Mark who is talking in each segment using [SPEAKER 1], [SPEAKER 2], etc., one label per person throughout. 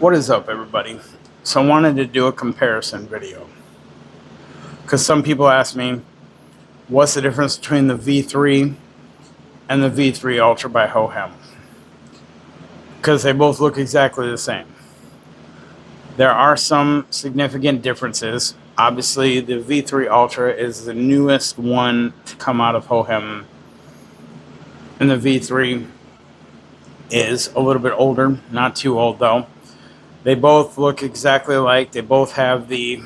[SPEAKER 1] What is up, everybody? So I wanted to do a comparison video because some people ask me, what's the difference between the V3 and the V3 Ultra by Hohem? Because they both look exactly the same. There are some significant differences. Obviously, the V3 Ultra is the newest one to come out of Hohem, and the V3 is a little bit older, not too old though. They both look exactly alike. They both have the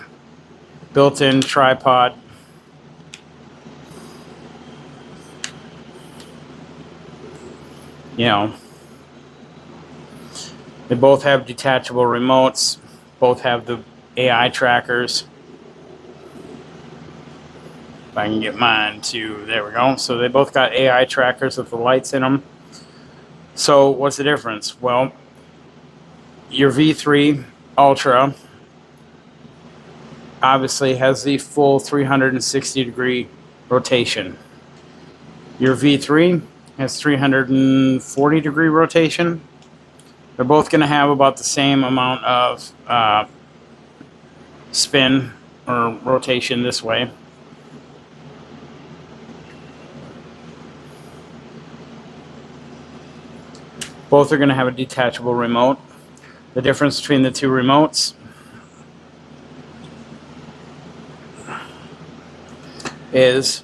[SPEAKER 1] built-in tripod. You know, they both have detachable remotes. Both have the AI trackers. If I can get mine to, there we go. So they both got AI trackers with the lights in them. So what's the difference? Well, your V3 Ultra obviously has the full 360-degree rotation. Your V3 has 340-degree rotation. They're both going to have about the same amount of spin or rotation this way. Both are going to have a detachable remote. The difference between the two remotes is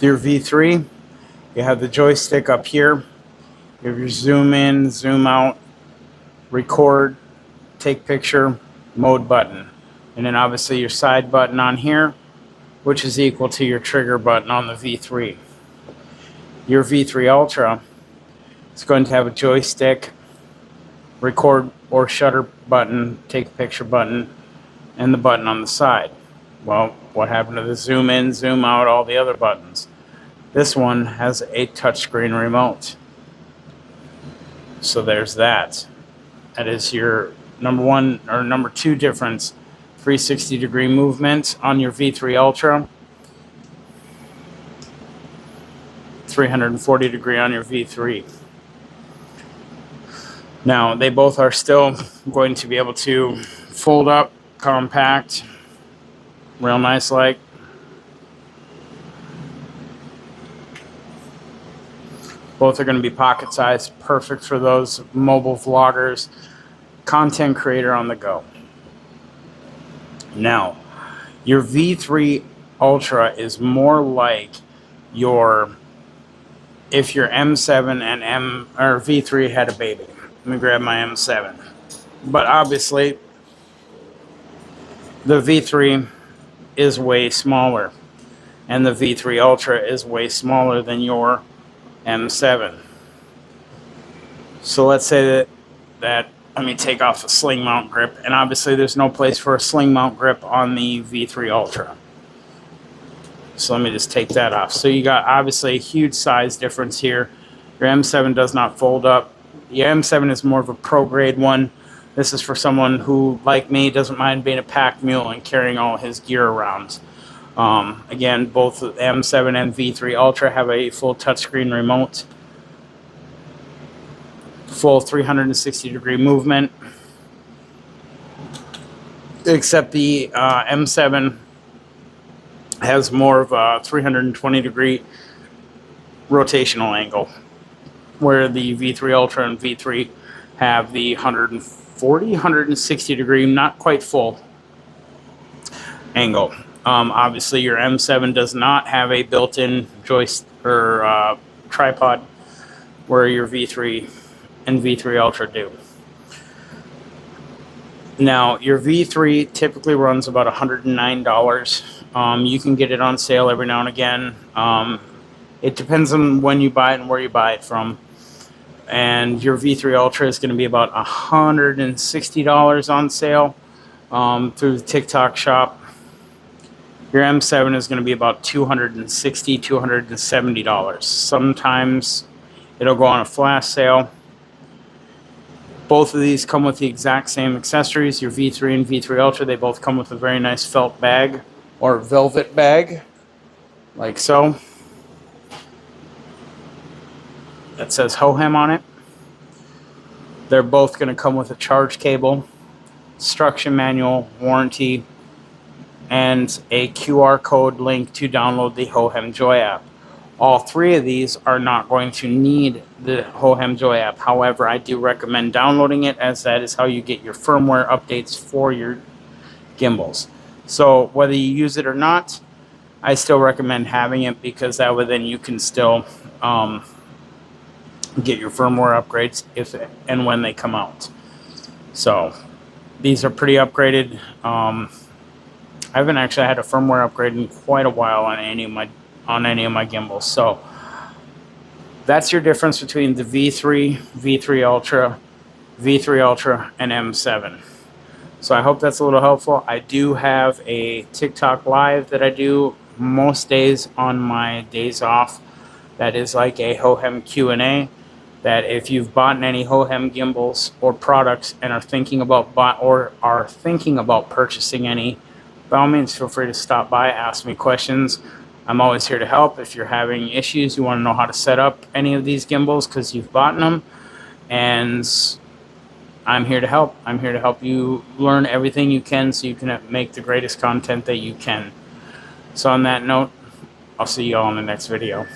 [SPEAKER 1] your V3, you have the joystick up here. You have your zoom in, zoom out, record, take picture, mode button. And then obviously your side button on here, which is equal to your trigger button on the V3. Your V3 Ultra is going to have a joystick, record or shutter button, take picture button, and the button on the side. Well, what happened to the zoom in, zoom out, all the other buttons? This one has a touchscreen remote. So there's that. That is your number one or number two difference. 360-degree movement on your V3 Ultra. 340-degree on your V3. Now, they both are still going to be able to fold up, compact, real nice like. Both are going to be pocket sized, perfect for those mobile vloggers, content creator on the go. Now, your V3 Ultra is more like your, if your M7 and V3 had a baby. Let me grab my M7. But obviously, the V3 is way smaller, and the V3 Ultra is way smaller than your M7. So let's say that let me take off the sling mount grip, and obviously there's no place for a sling mount grip on the V3 Ultra. So let me just take that off. So you got obviously a huge size difference here. Your M7 does not fold up. The M7 is more of a pro grade one. This is for someone who, like me, doesn't mind being a pack mule and carrying all his gear around. Again, both M7 and V3 Ultra have a full touchscreen remote, full 360-degree movement, except the M7 has more of a 320-degree rotational angle, where the V3 Ultra and V3 have the 160-degree, not quite full angle. Obviously, your M7 does not have a built-in joystick or tripod, where your V3 and V3 Ultra do. Now, your V3 typically runs about $109. You can get it on sale every now and again. It depends on when you buy it and where you buy it from. And your V3 Ultra is going to be about $160 on sale through the TikTok shop. Your M7 is going to be about $260, $270. Sometimes it'll go on a flash sale. Both of these come with the exact same accessories. Your V3 and V3 Ultra, they both come with a very nice felt bag or velvet bag, like so. That says Hohem on it. They're both going to come with a charge cable, instruction manual, warranty, and a QR code link to download the Hohem Joy app. All three of these are not going to need the Hohem Joy app. However, I do recommend downloading it, as that is how you get your firmware updates for your gimbals. So whether you use it or not, I still recommend having it, because that way then you can still get your firmware upgrades if and when they come out. So these are pretty upgraded. I haven't actually had a firmware upgrade in quite a while on any of my gimbals. So that's your difference between the V3, V3 Ultra, V3 Ultra, and M7. So I hope that's a little helpful. I do have a TikTok live that I do most days on my days off. That is like a Hohem Q&A. That if you've bought any Hohem gimbals or products and are thinking about purchasing any, by all means, feel free to stop by, ask me questions. I'm always here to help. If you're having issues, you want to know how to set up any of these gimbals because you've bought them, and I'm here to help. I'm here to help you learn everything you can so you can make the greatest content that you can. So on that note, I'll see you all in the next video.